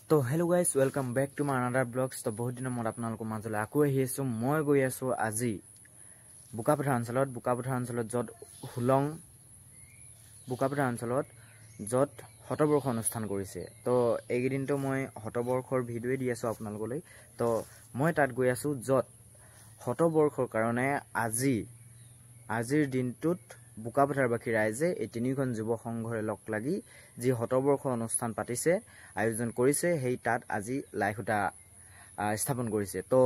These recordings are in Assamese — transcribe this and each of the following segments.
তো hello' guys welcome back to my another vlogs. তো বহুত দিনৰ মূৰত আপোনালোকৰ মাজলৈ আকৌ আহি আছোঁ। মই গৈ আছোঁ আজি বোকাপথাৰ অঞ্চলত য'ত হুলং বোকাপথাৰ অঞ্চলত য'ত শতবৰ্ষ অনুষ্ঠান কৰিছে। তো এইকেইদিনটো মই শতবৰ্ষৰ ভিডিঅ'ই দি আছোঁ আপোনালোকলৈ। তো মই তাত গৈ আছোঁ য'ত শতবৰ্ষৰ কাৰণে আজিৰ দিনটোত বোকাপথাৰবাসী ৰাইজে এই তিনিখন যুৱ সংঘৰে লগ লাগি যি শতবৰ্ষ অনুষ্ঠান পাতিছে, আয়োজন কৰিছে, সেই তাত আজি লাইখুটা স্থাপন কৰিছে। তো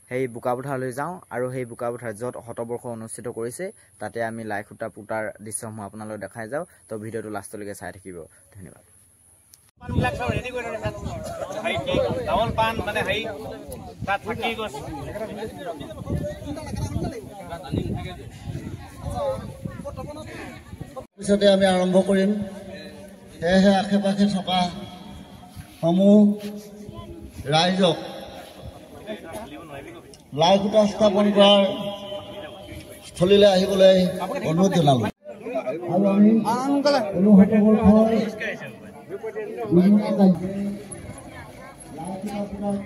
সেই বোকাপথাৰলৈ যাওঁ আৰু সেই বোকাপথাৰ য'ত শতবৰ্ষ অনুষ্ঠিত কৰিছে তাতে আমি লাইখুটা পুতাৰ দৃশ্যসমূহ আপোনালোকক দেখাই যাওঁ। তো ভিডিঅ'টো লাষ্টলৈকে চাই থাকিব। ধন্যবাদ। পিছতে আমি আৰম্ভ কৰিম। সেয়েহে আশে পাশে থকা সমূহ ৰাইজক লাইখুটা স্থাপন কৰাৰ স্থলীলৈ আহিবলৈ অনুৰোধ জনালো। আৰু আমি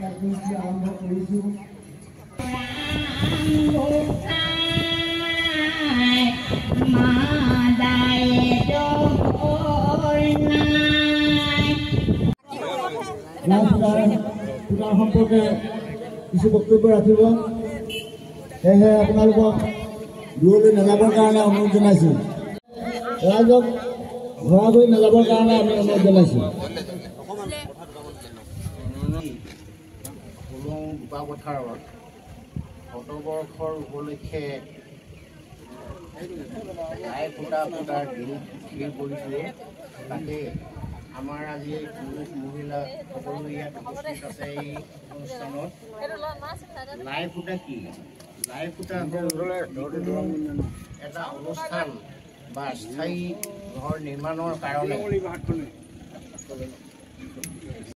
কাৰ্যসূচী আৰম্ভ কৰিছোঁ। পূজাৰ সম্পৰ্কে কিছু বক্তব্য ৰাখিব, সেয়েহে আপোনালোকক দূৰলৈ নাযাবৰ কাৰণে অনুৰোধ জনাইছোঁ। ৰাইজক ঘূৰা-ঘূৰি নাযাবৰ কাৰণে আমি অনুৰোধ জনাইছোঁ। হুলং বোকাপথাৰত শতবৰ্ষৰ উপলক্ষে লাইখুটা পুতাৰ দিন ঠিক কৰিছোঁ। তাতে আমাৰ আজি পুৰুষ মহিলা সকলো ইয়াত উপস্থিত আছে। এই অনুষ্ঠানত লাইখুটা কি? লাইখুটা এটা অনুষ্ঠান বা স্থায়ী ঘৰ নিৰ্মাণৰ কাৰণে